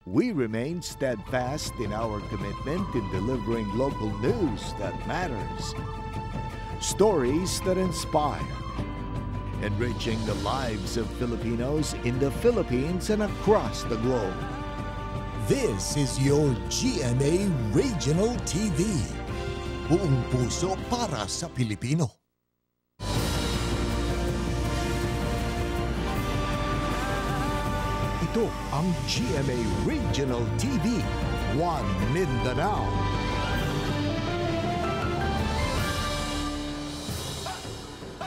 We remain steadfast in our commitment in delivering local news that matters, stories that inspire, enriching the lives of Filipinos in the Philippines and across the globe. This is your GMA Regional TV. Buong puso para sa Pilipino. Ito ang GMA Regional TV, One Mindanao.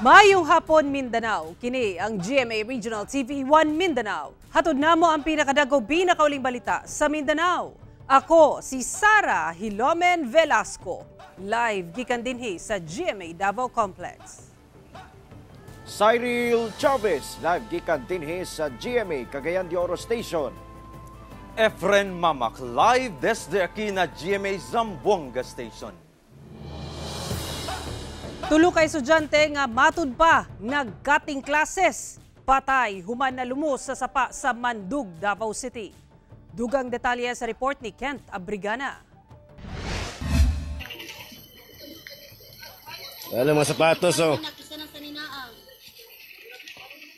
Mayong hapon Mindanao, kini ang GMA Regional TV 1 Mindanao. Hatod namo ang pinakadago pinakauling balita sa Mindanao. Ako si Sara Hilomen Velasco, live gikan dinhi sa GMA Davao Complex. Cyril Chavez, live gikan dinhi sa GMA Cagayan de Oro Station. Efren Mamak, live desde aquí na GMA Zamboanga Station. Tulo ka estudyante nga matud pa nag-cutting classes. Patay human na lumos sa sapa sa Mandug, Davao City. Dugang detalye sa report ni Kent Abrigana. Ano mga sapatos oh.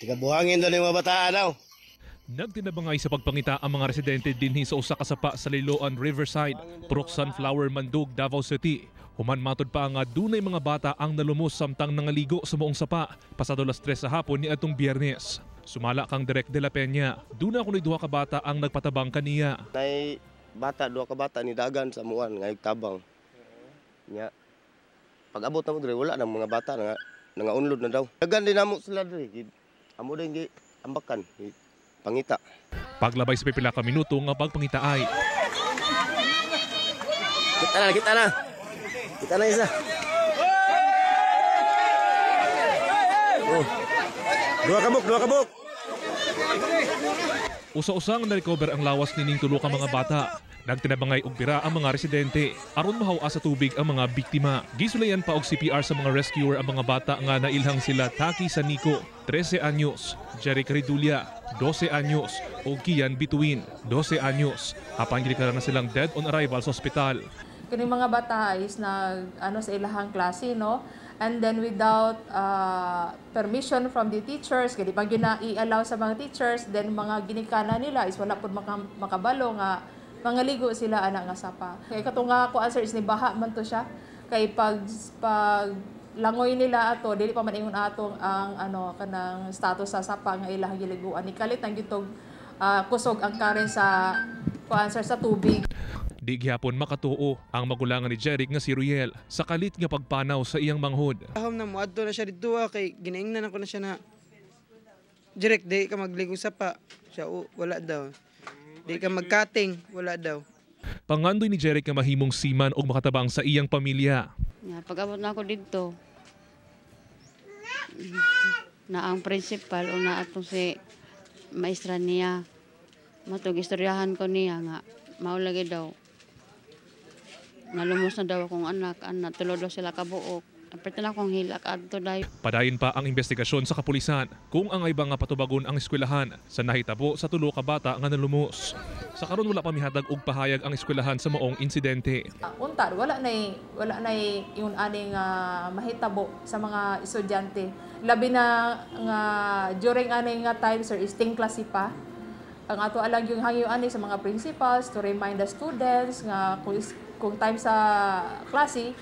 Tigabuhangin doon yung mga bataan daw. Nagtinabangay sa pagpangita ang mga residente dinhi sa usa ka sapa sa Liloan Riverside, Purok Sunflower, Mandug, Davao City. Human matod pa nga dunay mga bata ang nalumos samtang nangaligo sa moong sapa pasado las 3 sa hapon niadtong Biyernes. Sumala kang Direk de la Peña, duna kunoy duha ka bata ang nagpatabang kaniya. Nay bata, duha ka bata ni dagan sa muan nga tabang. Nya pag-abot na mo dire wala nang mga bata nga nangaunlod na daw. Dagan din namo sila dire. Amo din gi ambakan pangita. Paglabay sa pipila ka minuto nga pagpangita ay Kita na. Kita na isa. Oh. Dua kabuk. Usa-usang na-recover ang lawas nining tulo ka mga bata. Nagtinabangay og bira ang mga residente aron mahawa sa tubig ang mga biktima. Gisulayan pa og CPR sa mga rescuer ang mga bata nga nailhang sila Taki Sanico, 13 anyos, Jerry Caridulia, 12 anyos, o Kian Bituin, 12 anyos. Apan gideklara na silang dead on arrival sa ospital. Kini mga bata is sa ilahang klase, no? And then without permission from the teachers, kaya pag yun na i-allow sa mga teachers, then mga ginikana nila is wala po makabalo nga mangaligo sila anak nga sapa. Kaya kato nga ko answer is ni baha man to siya. Kay pag langoy nila ato, dili pa man ingon atong ang kanang status sa sapa nga ilang giliguan. Ni kalit ang gitog kusog ang karen sa ko answer sa tubig. Di gihapon makatuo ang magulangan ni Jeric nga si Ruel sa kalit nga pagpanaw sa iyang manghod. Ahom na mo adto na siya dito kay ginaingnan ako na siya na Jeric di ka magligo sa pa. Siya wala daw. Di ka magkating wala daw. Pangandoy ni Jeric nga mahimong siman og makatabang sa iyang pamilya. Pag-abot na ako dito na ang principal o na atong si maestra niya matug istoryahan ko niya nga maulagi daw nalumos na daw akong anak tulo daw sila kabuok. Aperte na akong hilak adto dayo. Padayon pa ang investigasyon sa kapulisan kung ang iba nga patubagon ang eskwelahan sa nahitabo sa tulo ka bata nga nalumos. Sa karon wala pa mihatag og pahayag ang eskwelahan sa maong insidente. Untar wala na yung aning mahitabo sa mga estudyante. Labi na nga during aning time sir is ting klase pa. Ang ato alang yung hangyo ani sa mga principals to remind the students nga kung time sa klase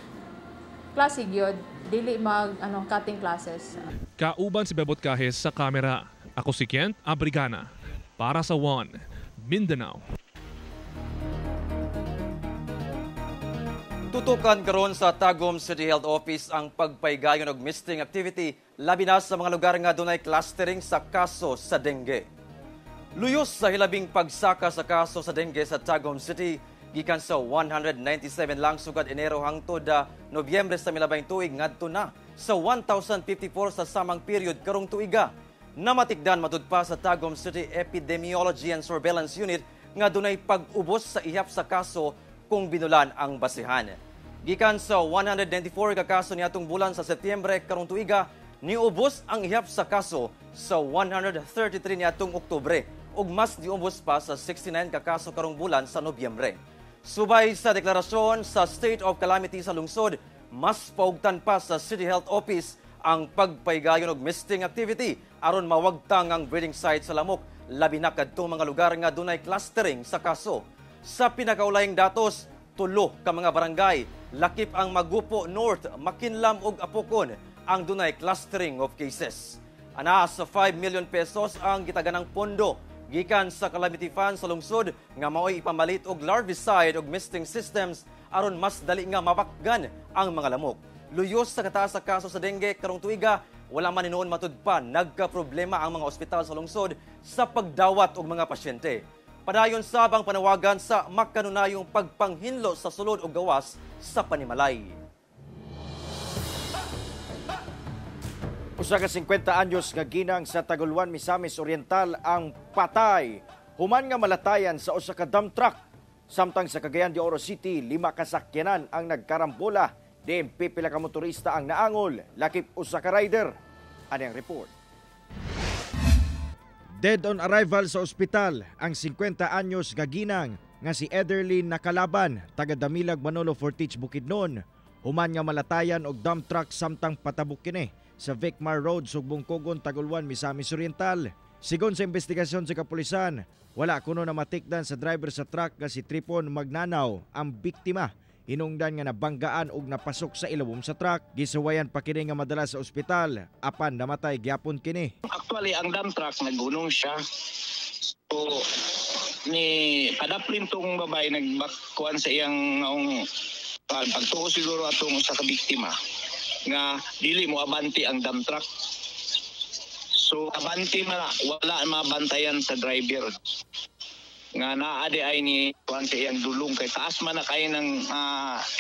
gyud dili mag cutting classes. Kauban si Bebot Kahes sa kamera. Ako si Kent Abrigana para sa One Mindanao. Tutukan karon sa Tagum City Health Office ang pagpaygayon og misting activity labi na sa mga lugar nga dunay clustering sa kaso sa dengue. Luyos sa hilabing pagsaka sa kaso sa dengue sa Tagum City gikan sa 197 lang sugad Enero hangtod Nobyembre sa milabay tuig ngadto na sa 1,054 sa samang period karong tuiga. Namatikdan matud pa sa Tagum City Epidemiology and Surveillance Unit nga dunay pag-ubos sa ihap sa kaso kung binulan ang basihan. Gikan sa 194 ka kaso niadtong bulan sa Setyembre karong tuiga, niubos ang ihap sa kaso sa 133 niadtong Oktubre ug mas niubos pa sa 69 ka kaso karong bulan sa Nobyembre. Subay sa deklarasyon sa State of Calamity sa lungsod, mas paugtan pa sa City Health Office ang pagpaygayon og misting activity aron mawagtang ang breeding site sa lamok, labi na kadtong mga lugar nga dunay clustering sa kaso. Sa pinakaulahing datos, 3 ka mga barangay, lakip ang Magupo North, Makinlam ug Apokon ang dunay clustering of cases. Ana sa 5 million pesos ang gitaganang pondo gikan sa Calamity Fund sa lungsod nga mao'y ipamalit og larvicide ug misting systems aron mas dali nga mabakgan ang mga lamok. Luyos sa kataas sa kaso sa dengue karong tuiga, wala man hinuon matud pa nagka-problema ang mga ospital sa lungsod sa pagdawat og mga pasyente. Padayon sab ang panawagan sa makanunayong pagpanghinlo sa sulod og gawas sa panimalay. Usa ka 50 anyos nga ginang sa Taguluan, Misamis Oriental ang patay human nga malatayan sa usa ka dump truck. Samtang sa Cagayan de Oro City, 5 ka sakyanan ang nagkarambola. DMP pila ka motorista ang naangol, lakip usa ka rider. Ano ang report? Dead on arrival sa ospital ang 50 anyos nga ginang nga si Ederlyn Nakalaban, taga Damilag, Manolo, Fortich, Bukidnon. Human nga malatayan og dump truck samtang patabok kini sa Vicmar Road, Sugbong Kogon, Taguluan, Misamis Oriental. Sigon sa investigasyon sa kapulisan, wala kuno na matikdan sa driver sa truck nga si Tripon Magnanaw ang biktima. Hinungdan nga nabanggaan og napasok sa ilawom sa truck. Gisuwayan pa kini nga madala sa ospital apan namatay gyapon kini. Actually ang dump truck naggunong siya. So ni padaplin tong babae nagbakuan sa iyang pagtuo siguro atong sa kabiktima nga dili mo abanti ang dump truck. So abanti man wala mabantayan sa driver. Nga naade ay ni kuan sa iyang dulong kay taas man na kay ng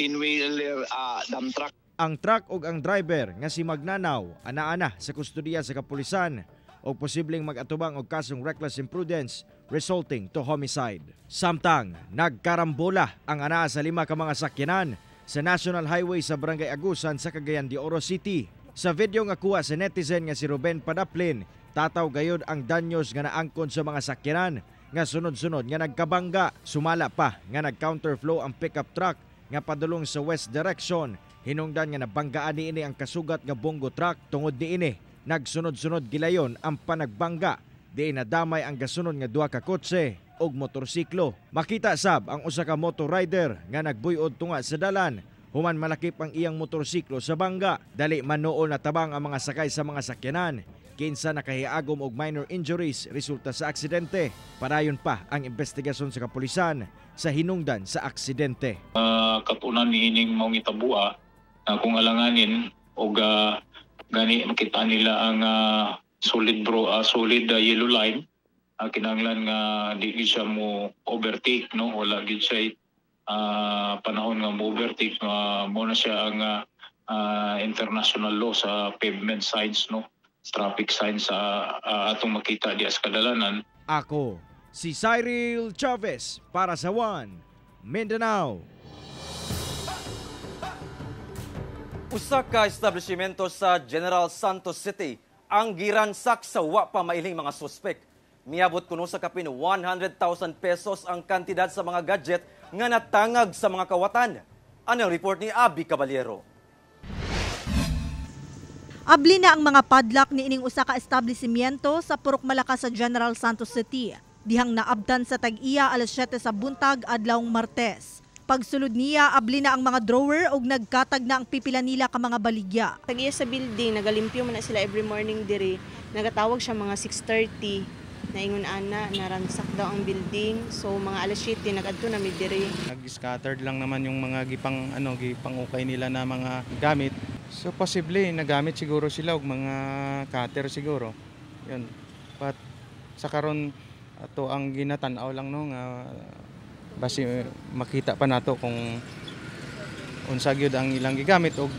10-wheeler dump truck. Ang truck ug ang driver nga si Magnanaw ana-ana sa kustudiya sa kapulisan og posibleng mag-atubang og kasong reckless imprudence resulting to homicide. Samtang nagkarambola ang ana sa 5 ka mga sakyanan sa National Highway sa Barangay Agusan sa Cagayan de Oro City. Sa video nga kuha sa netizen nga si Ruben Padaplin, tataw gayud ang danyos nga naangkon sa mga sakyanan nga sunod-sunod nga nagkabangga. Sumala pa nga nag-counterflow ang pickup truck nga padulong sa west direction. Hinungdan nga nabanggaan niini ang kasugat nga bongo truck. Tungod niini nagsunod-sunod gilayon ang panagbangga. Di nadamay ang gasunod nga 2 ka kotse og motorsiklo. Makita sab ang usa ka motor rider nga nagbuyod tunga sa dalan. Human malakip ang iyang motorsiklo sa bangga. Dali man noon natabang ang mga sakay sa mga sakyanan. Kinsa nakahiagom og minor injuries resulta sa aksidente. Padayon pa ang investigasyon sa kapulisan sa hinungdan sa aksidente. Katunan niining maong itabua kung alanganin og gani makita nila ang solid yellow line. Kinahanglan nga di siya mo overtake, no, wala gid siya panahon nga mo overtake, mo na siya ang international law sa pavement signs, no, traffic signs sa atong makita diya sa kadalanan. Ako si Cyril Chavez para sa One Mindanao. Usa ka establishmento sa General Santos City ang giransak sa wa pa mailing mga suspek. Miabot kuno sa kapin 100,000 pesos ang kantidad sa mga gadget nga natangag sa mga kawatan. Ano ang report ni Abby Caballero? Abli na ang mga padlock ni ining usa ka establishmento sa Purok Malacca sa General Santos City. Dihang naabdan sa tag-iya alas 7 sa buntag adlawng Martes. Pagsulod niya, abli na ang mga drawer ug nagkatag na ang pipila nila ka mga baligya. Tag-iya sa building, nagalimpyo man na sila every morning diri. Nagatawag siya mga 6:30. Naingon ana, naransak daw ang building. So mga alas 7 nagadto na mi diri. Nag-scattered lang naman yung mga gipang-ukay nila na mga gamit. So possibly nagamit siguro sila og mga cutter siguro. Yun. But sa karon ato ang ginatan-aw lang no nga basi makita pa nato kung unsa gyud ang ilang gigamit og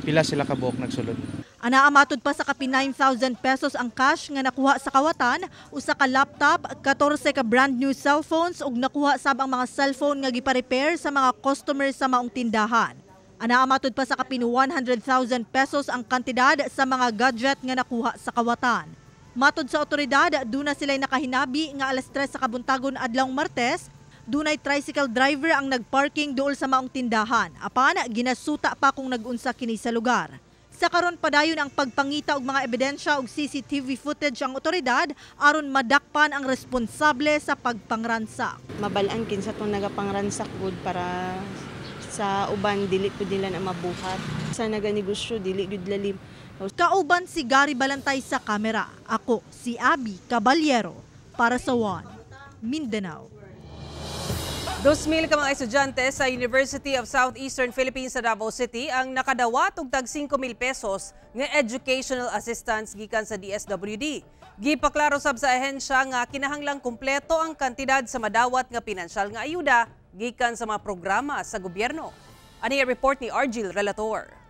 pila sila ka buok nagsulod. Anaamatod pa sa kapin 9,000 pesos ang cash nga nakuha sa kawatan, usa ka laptop, 14 ka brand new cellphones ug nakuha sab ang mga cellphone nga gipa-repair sa mga customers sa maong tindahan. Anaamatod pa sa kapin 100,000 pesos ang kantidad sa mga gadget nga nakuha sa kawatan. Matod sa otoridad, duna sila'y nakahinabi nga alas 3 sa kabuntagon adlawng Martes, dunay tricycle driver ang nagparking duol sa maong tindahan. Apan, ginasuta pa kung nag-unsa kini sa lugar. Sa karon padayon ang pagpangita og mga ebidensya og CCTV footage ang otoridad aron madakpan ang responsable sa pagpangransak. Mabalaan kinsa tong nagapangransak gud para sa uban dili pud nila na mabuhat. Sa naganegosyo dili gud lalim. Kauban si Gary Balantay sa kamera. Ako si Abby Caballero para sa One Mindanao. 2,000 ka mga estudyante sa University of Southeastern Philippines sa Davao City ang nakadawat og tag 5,000 pesos nga educational assistance gikan sa DSWD. Gipaklaro sab sa ahensya nga kinahanglang kumpleto ang kantidad sa madawat nga pinansyal nga ayuda gikan sa mga programa sa gobyerno. Ani report ni Argil Relator.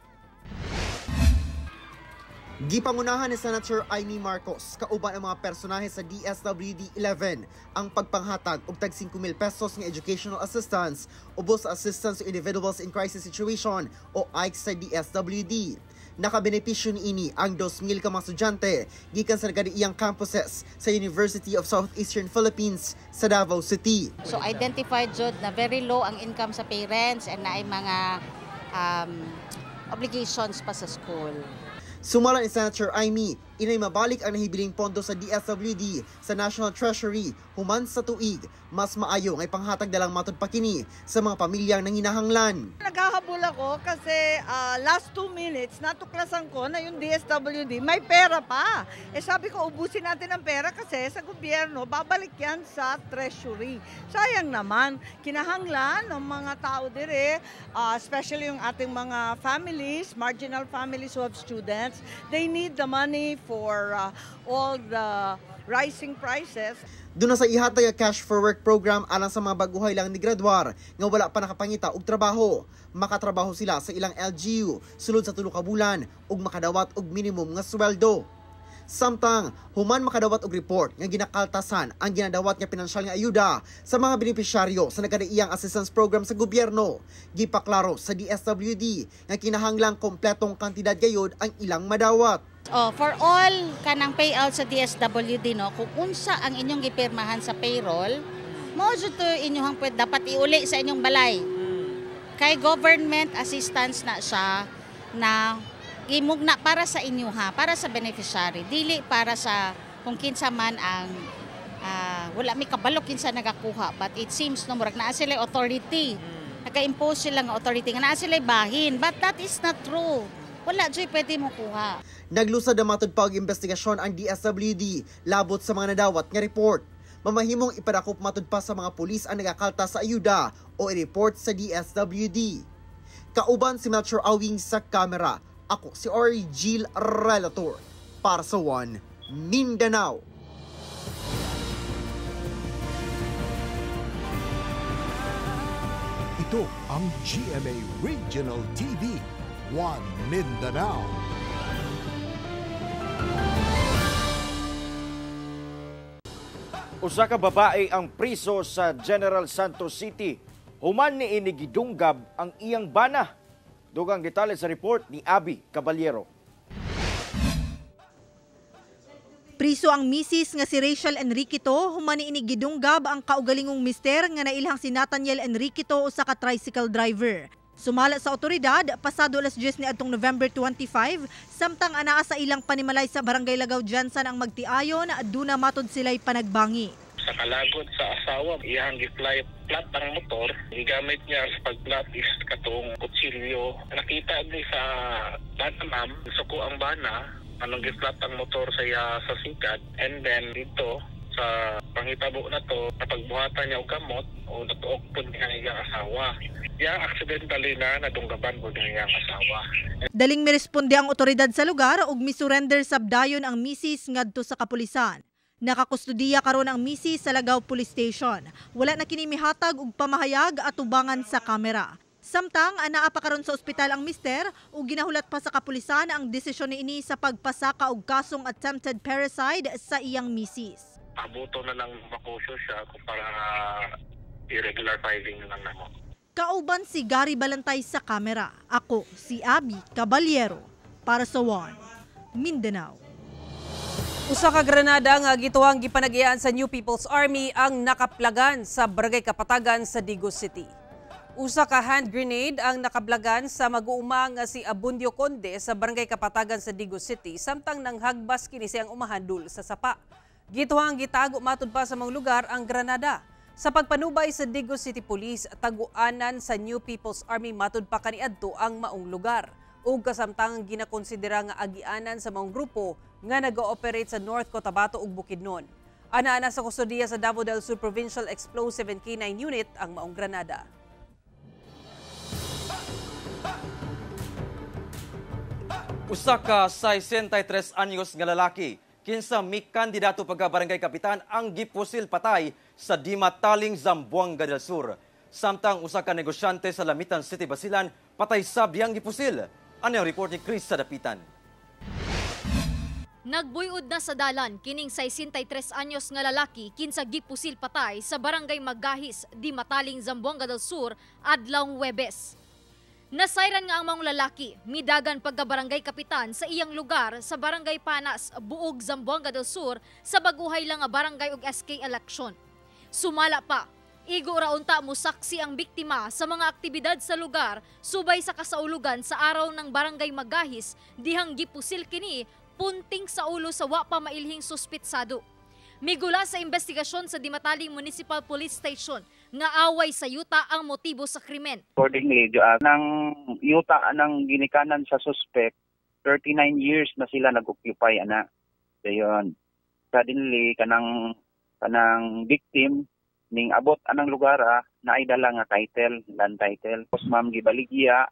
Gipangunahan ni Senator Amy Marcos kauban ang mga personahe sa DSWD 11 ang pagpanghatag og tag 5,000 pesos nga educational assistance ubos sa Assistance to Individuals in Crisis Situation o AIC sa DSWD. Nakabenepisyo niini ang 2,000 ka mga estudyante gikan sa nagadiiyang campuses sa University of Southeastern Philippines sa Davao City. So identified jud na very low ang income sa parents and naay mga obligations pa sa school. Sumala ni Senator Amy, inay mabalik ang nahibiling pondo sa DSWD sa National Treasury human sa tuig. Mas maayo ngay panghatag dalang matod pa kini sa mga pamilyang nanginahanglan. Naghahabol ako kasi last 2 minutes natuklasan ko na yung DSWD may pera pa. Sabi ko ubusin natin ang pera kasi sa gobyerno babalik yan sa Treasury. Sayang naman, kinahanglan ng mga tao dire, especially yung ating mga families, marginal families who have students, they need the money for all the rising prices. Doon na sa ihatag ang Cash for Work program alang sa mga baguhay lang ni graduar nga wala pa nakapangita og trabaho. Makatrabaho sila sa ilang LGU sulod sa 3 ka bulan ug makadawat og minimum nga sweldo. Samtang human makadawat og report nga ginakaltasan ang ginadawat nga pinansyal nga ayuda sa mga benepisyaryo sa nagkadaiyang assistance program sa gobyerno. Gipaklaro sa DSWD nga kinahanglang kompletong kantidad gayud ang ilang madawat. For all kanang payout sa DSWD no, kung unsa ang inyong gipirmahan sa payroll, mo jud to inyong dapat iuli sa inyong balay. Kay government assistance na siya na imugna para sa inyo para sa beneficiary, dili para sa kung kinsa man ang wala mi kabalo kinsa nagakuha, but it seems no murag naa sila authority. Naka-impose sila nga authority nga naa sila bahin, but that is not true. Wala joy pwede mo kuha. Naglusad na matod pa og investigasyon ang DSWD labot sa mga nadawat nga report. Mamahimong ipadakop matod pa sa mga pulis ang nagakalta sa ayuda o i-report sa DSWD. Kauban si Metro Awing sa kamera. Ako si Argil Relator para sa One Mindanao. Ito ang GMA Regional TV, One Mindanao. Usa ka babae ang priso sa General Santos City. Human ni inigidunggab ang iyang bana. Dugang detalye sa report ni Abby Caballero. Priso ang misis nga si Rachel Enriquito, human ni inigidunggab ang kaugalingong mister nga nailhang si Nathaniel Enriquito usa ka tricycle driver. Sumala sa otoridad, pasado alas 10 ni adtong November 25, samtang anaa sa ilang panimalay sa Barangay Lagaw Jansan ang magtiayon, duna matod sila'y panagbangi. Sa kalagod sa asawa, iyang gi-fly plat ang motor, gigamit niya sa pag-plat is katong kutsilyo. Nakita ni sa bana ma'am, suko ang bana, anong gi-flat ang motor sa sikat, and then dito sa panghitabo na to, napagbuhatan niya og kamot o natuok po niya iyang asawa. Yang accidentally na nadunggaban po niya iyang asawa. Daling miresponde ang otoridad sa lugar ug misurrender sabdayon ang misis ngadto sa kapulisan. Nakakustudiya karon ang misis sa Lagaw Police Station. Wala na kini mihatag og pamahayag at tubangan sa kamera. Samtang anaa pa karon sa ospital ang mister ug ginahulat pa sa kapulisan ang desisyon niini sa pagpasaka og kasong attempted parricide sa iyang misis. Abuto na lang makusyo siya para irregular filing na lang namo. Kauban si Gary Balantay sa kamera. Ako si Abby Caballero para sa One Mindanao. Usa ka granada nga gituang gipanag-iyaan sa New People's Army ang nakaplagan sa Barangay Kapatagan sa Digos City. Usa ka hand grenade ang nakablagan sa mag-uuma nga si Abundio Conde sa Barangay Kapatagan sa Digos City samtang nanghagbas kini siyang umahandul sa sapa. Gituang gitago matud pa sa mga lugar ang granada. Sa pagpanubay sa Digos City Police, taguanan sa New People's Army matud pa kaniadto ang maong lugar. Ug kasamtang ginakonsidera nga agianan sa mga grupo nga nag-ooperate sa North Cotabato ug Bukidnon. Ana-ana sa kustodiya sa Davao del Sur Provincial Explosive and K9 Unit ang maong granada. Usa ka 63 anyos nga lalaki kinsa mi kandidato pagka barangay kapitan ang gipusil patay sa Dimataling, Zamboanga del Sur. Samtang usa ka negosyante sa Lamitan City, Basilan patay sabyang gipusil. Ano ang report ni Chris sa Dapitan? Nagbuyod na sa dalan kining 63 anyos nga lalaki kinsa gipusil patay sa barangay Magahis, Dimataling, Zamboanga del Sur adlawng Huwebes. Nasayran nga ang mga lalaki, midagan pagka-barangay kapitan sa iyang lugar sa Barangay Panas, Buog, Zamboanga del Sur sa baguhay lang nga barangay ug SK election. Sumala pa, igo raunta mo saksi ang biktima sa mga aktibidad sa lugar subay sa kasaulugan sa araw ng Barangay Magahis dihang gipusil kini punting sa ulo sa wa pa mailhing suspitsado. Migula sa investigasyon sa Dimataling Municipal Police Station nga away sa yuta ang motibo sa krimen. Accordingly, ng yuta ng ginikanan sa suspect, 39 years na sila nag-occupy ana. Dayon, suddenly kanang victim ning abot anang lugar na ay dala nga title, land title. Tapos ma'am gibaligya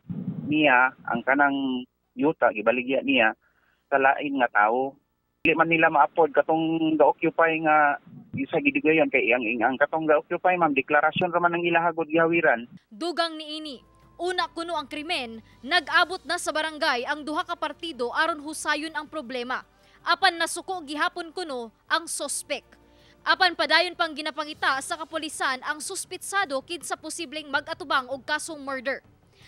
niya ang kanang yuta gibaligya niya sa lain nga tao. Dili man nila ma-afford katong ga-occupy nga isa gidigayon kay ang katong ga-occupy ma'am deklarasyon ra man ang ilahagod gihawiran. Dugang niini, una kuno ang krimen, nag-abot na sa barangay ang duha ka partido aron husayon ang problema. Apan nasuko gihapon kuno ang sospek. Apan padayon pang ginapangita sa kapulisan ang suspitsado kinsa posibleng mag-atubang og kasong murder.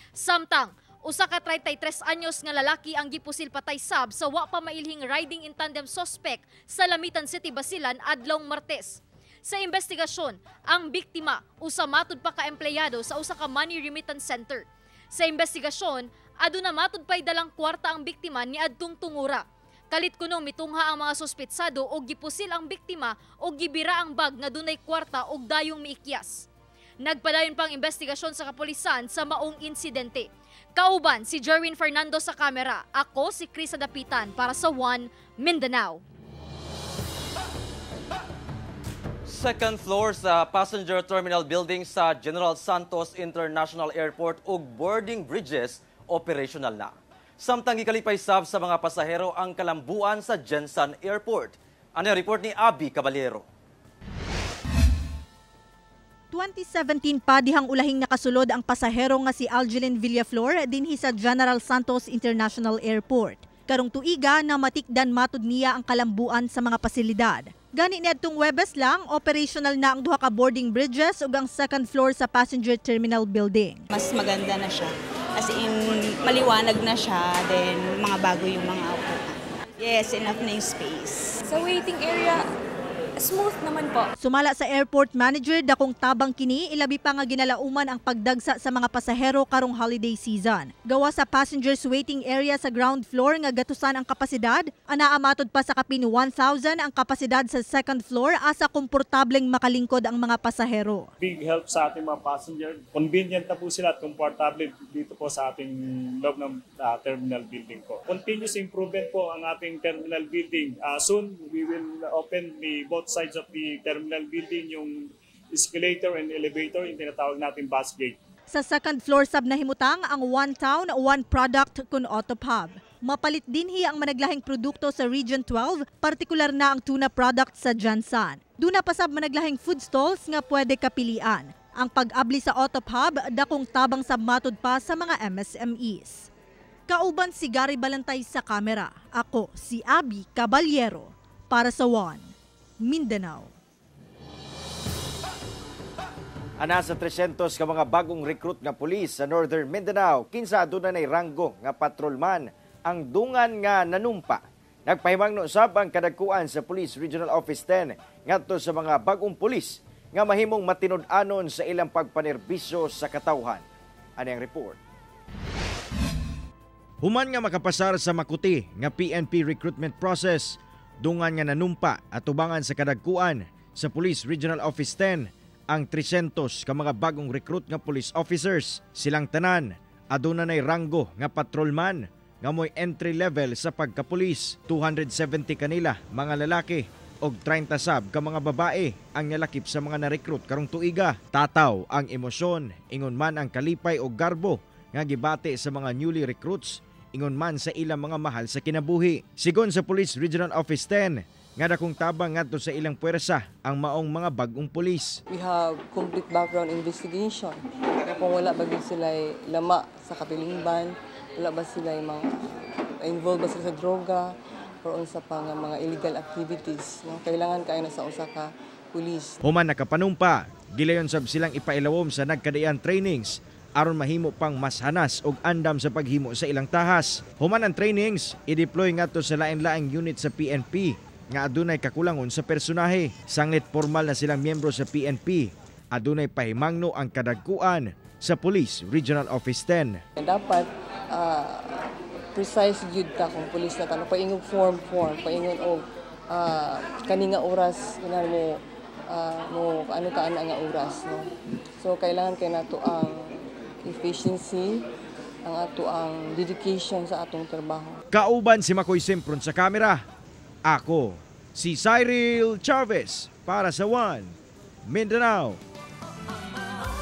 Samtang usa ka 33 anyos nga lalaki ang gipusil patay sab sa wa pa mailhing riding in tandem suspect sa Lamitan City, Basilan adlawng Martes. Sa investigasyon, ang biktima usa matud pa ka empleyado sa usa ka money remittance center. Sa investigasyon, aduna matud pay dalang kwarta ang biktima niadtong tungura. Kalit kuno mitungha ang mga suspitsado og gipusil ang biktima og gibira ang bag nga dunay kwarta og dayong miikyas. Nagpadayon pang investigasyon sa kapulisan sa maong insidente. Kauban si Jerwin Fernando sa kamera. Ako si Chris sa Dapitan para sa One Mindanao. Second floor sa passenger terminal building sa General Santos International Airport ug boarding bridges operational na. Samtang gikalipay sab sa mga pasahero ang kalambuan sa Jensan Airport. Ano ang report ni Abby Caballero? 2017 pa dihang ulahing nakasulod ang pasahero nga si Algelin Villaflor dinhi sa General Santos International Airport. Karong tuiga na matikdan matud niya ang kalambuan sa mga pasilidad. Gani niadtong Huwebes lang, operational na ang duha ka boarding bridges ug ang second floor sa passenger terminal building. Mas maganda na siya. As in, maliwanag na siya, then mga bago yung mga upuan. Yes, enough na yung space. Sa waiting area, smooth naman po. Sumala sa airport manager, dakong tabang kini, ilabi pa nga ginalauman ang pagdagsa sa mga pasahero karong holiday season. Gawa sa passengers waiting area sa ground floor nga gatusan ang kapasidad, anaamatod pa sa kapin 1,000 ang kapasidad sa second floor asa komportableng makalingkod ang mga pasahero. Big help sa ating mga passenger. Convenient na po sila at komportable dito po sa ating loob ng terminal building po. Continuous improvement po ang ating terminal building. Soon, we will open both sides of the terminal building, yung escalator and elevator, yung tinatawag natin bus gate. Sa second floor sab nahimutang ang one town, one product kun Autopub. Mapalit dinhi ang managlahing produkto sa Region 12, partikular na ang tuna product sa Jensan. Duna pa sab managlahing food stalls nga pwede kapilian. Ang pag-abli sa Autopub, dakong tabang sab matud pa sa mga MSMEs. Kauban si Gary Balantay sa kamera. Ako si Abby Caballero para sa One Mindanao. Ana sa 300 ka mga bagong recruit nga pulis sa Northern Mindanao, kinsa aduna nay ranggo nga patrolman ang dungan nga nanumpa. Nagpahimangno usab ang kadagkuan sa Police Regional Office 10 ngadto sa mga bag-ong pulis nga mahimong matinud-anon sa ilang pagpanerbisyo sa katawhan. Ani ang report. Human nga makapasar sa makuti nga PNP recruitment process, dungan nga nanumpa at tubangan sa kadagkuan sa Police Regional Office 10 ang 300 ka mga bagong recruit nga police officers. Silang tanan aduna nay ranggo nga patrolman nga mo'y entry level sa pagkapulis. 270 kanila mga lalaki og 30 sab ka mga babae ang nalakip sa mga na-recruit karong tuiga. Tataw ang emosyon, ingon man ang kalipay o garbo nga gibati sa mga newly recruits, ingon man sa ilang mga mahal sa kinabuhi. Sigon sa Police Regional Office 10, nga dakong tabang ngadto sa ilang puwersa ang maong mga bagong pulis. We have complete background investigation. Kung wala ba sila lama sa kapilingban, wala ba sila mga involved ba sila sa droga or unsa pa nga mga illegal activities, no? Kailangan kayo na sa usa ka pulis. Human nakapanumpa, gilayon sab silang ipailawom sa nagkadayan trainings aron mahimo pang mas hanas og andam sa paghimo sa ilang tahas. Human ang trainings i-deploy ngadto sa lain-laing unit sa PNP nga adunay kakulangon sa personahe. Sanglit formal na silang miyembro sa PNP, adunay pahimangno ang kadagkuan sa Police Regional Office 10. Dapat precise yun ka kung police na tanong. Paingon form, paingon o kaninga oras, mo ano ka nga oras. No? So kailangan kayo nato ang efficiency, ang ato ang dedication sa atong trabaho. Kauban si Makoy Simpron sa kamera. Ako, si Cyril Chavez para sa One Mindanao.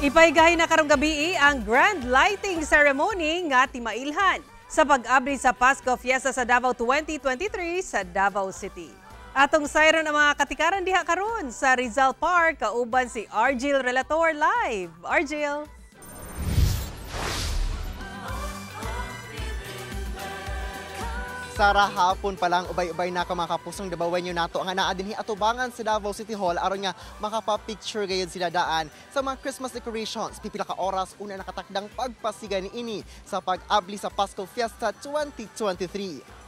Ipaigahin na karong gabi ang grand lighting ceremony nga timailhan sa pag-abri sa Pasko Fiesta sa Davao 2023 sa Davao City. Atong siren ang mga katikaran diha karon sa Rizal Park, kauban si Argil Relator live. Argil. Sara, hapon pa lang ubay-ubay na ka mga kapusong Davaoenyo nato ang anaa dinhi atubangan sa Davao City Hall aron nga makapa-picture gayud sila daan sa mga Christmas decorations. Pipila ka oras una nakatakdang pagpasiga niini sa pag-abli sa Pasko Fiesta 2023.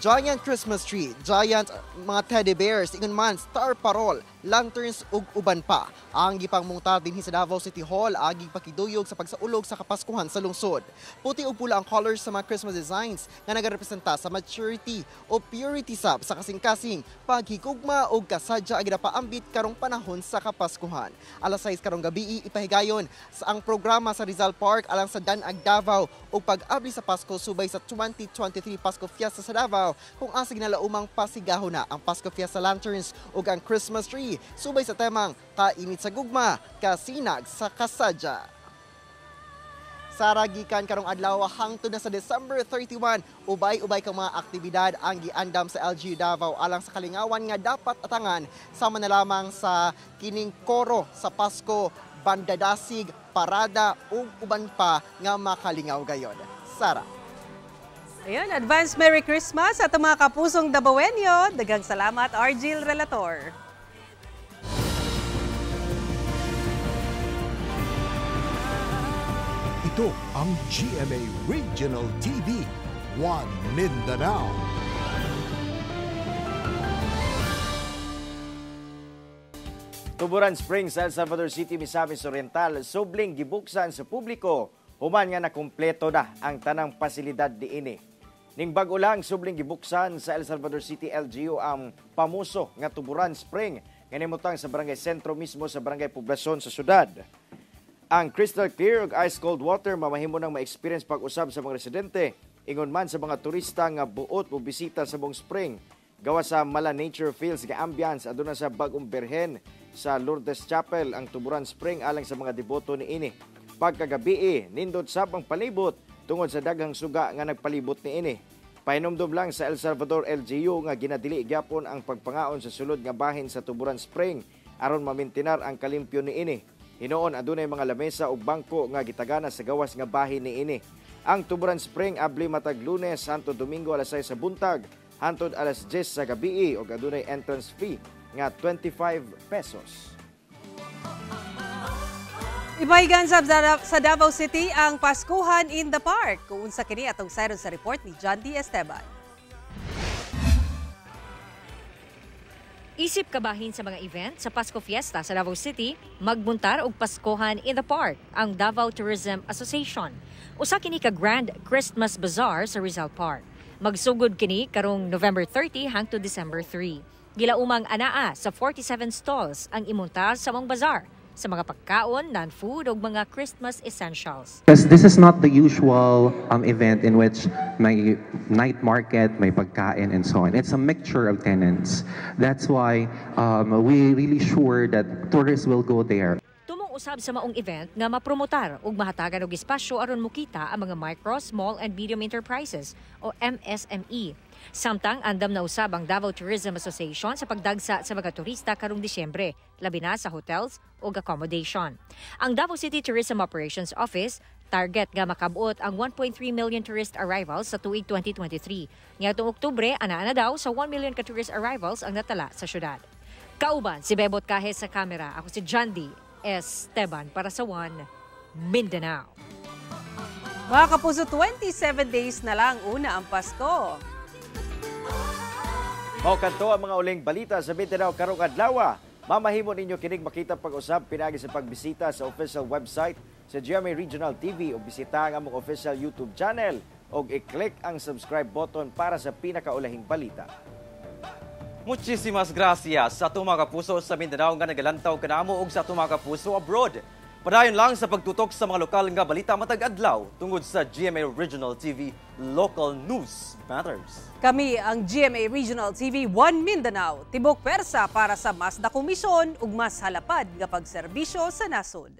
Giant Christmas tree, giant mga teddy bears, ingon man star parol, lanterns ug uban pa. Ang gipangmungtad dinhi sa Davao City Hall agi pakiduyog sa pagsaulog sa Kapaskuhan sa lungsod. Puti ug pula ang colors sa mga Christmas designs nga nagarepresenta sa maturity o purity sab sa kasing-kasing, paghigugma ug kasadya agi napaambit karong panahon sa Kapaskuhan. Alas 6 karong gabi ipahigayon sa ang programa sa Rizal Park alang sa Danag Davao ug pag-abli sa Pasko subay sa 2023 Pasko Fiesta sa Davao kung asa ginalaumang pasigahon na ang Pasko Fiesta lanterns ug ang Christmas tree subay sa temang kainit sa gugma, kasinag sa kasadya. Sara, gikan karong adlaw hangtod na sa December 31, ubay-ubay kang mga aktibidad ang giandam sa LGU Davao alang sa kalingawan nga dapat atangan sama na lamang sa kining koro sa Pasko, bandadasig, parada ug uban pa nga makalingaw gayon. Sara. Ayun, advance Merry Christmas at mga kapusong Davaoenyo. Daghang salamat, Argil Relator. Ito ang GMA Regional TV, One Mindanao. Tuburan Springs, El Salvador City, Misamis Oriental, subling gibuksan sa publiko, human nga nakumpleto na ang tanang pasilidad diini. Ning bag-o lang subling gibuksan sa El Salvador City LGU ang pamuso nga Tuburan Spring nga nimutang sa barangay sentro mismo sa barangay poblasyon sa syudad. Ang crystal clear ug ice cold water mamahimo nang ma-experience pag-usab sa mga residente, ingon man sa mga turista nga buot o bisita sa buong spring. Gawa sa mala nature feels nga ambience aduna sa Bagong Birhen sa Lourdes Chapel ang Tuburan Spring alang sa mga deboto niini. Pagkagabi nindot sab ang palibot tungod sa daghang suga nga nagpalibot niini. Pahinomdom lang sa El Salvador LGU nga ginadili gyapon ang pagpangaon sa sulod nga bahin sa Tuburan Spring aron mamintinar ang kalimpyo niini. Hinoon adunay mga lamesa ug bangko nga gitagana sa gawas nga bahin niini. Ang Tuburan Spring abli matag Lunes hangtod Domingo alas 6 sa buntag hangtod alas 10 sa gabi ug adunay entrance fee nga 25 pesos. Ipahigan sa Davao City ang Paskuhan in the Park. Kung unsa kini atong sayron sa report ni John D. Esteban. Isip kabahin sa mga event sa Pasko Fiesta sa Davao City, magbuntar og Paskuhan in the Park ang Davao Tourism Association. Usa kini ka Grand Christmas Bazaar sa Rizal Park. Magsugod kini karong November 30 hangtod December 3. Gilaumang anaa sa 47 stalls ang imunta sa mong bazaar sa mga pagkaon, non-food o mga Christmas essentials. Because this is not the usual event in which may night market, may pagkain and so on. It's a mixture of tenants. That's why we really sure that tourists will go there. Tumong usab sa maong event nga mapromotar ug mahatagan og espasyo aron mukita ang mga micro, small and medium enterprises o MSME. Samtang andam na usab ang Davao Tourism Association sa pagdagsa sa mga turista karong Disyembre, labi na sa hotels ug accommodation. Ang Davao City Tourism Operations Office target nga makabot ang 1.3 million tourist arrivals sa tuig 2023. Niadtong Oktubre, ana daw sa 1 million ka tourist arrivals ang natala sa syudad. Kauban si Bebot Kahe sa kamera. Ako si John D. Esteban para sa One Mindanao. Mga kapuso, 27 days na lang una ang Pasko. Mao kanto ang mga uling balita sa Mindanao karong adlaw. Mamahimo ninyo kining makita pag-usab pinagi sa pagbisita sa official website sa GMA Regional TV o bisita ang among official YouTube channel o i-click ang subscribe button para sa pinakaulahing balita. Muchísimas gracias sa atong mga kapuso sa Mindanao nga nagalantaw kanamo ug sa atong mga kapuso abroad. Padayon lang sa pagtutok sa mga lokal nga balita matag adlaw tungod sa GMA Regional TV Local News Matters. Kami ang GMA Regional TV 1 Mindanao, tibok persa para sa mas dakong misyon ug mas halapad nga pagserbisyo sa nasod.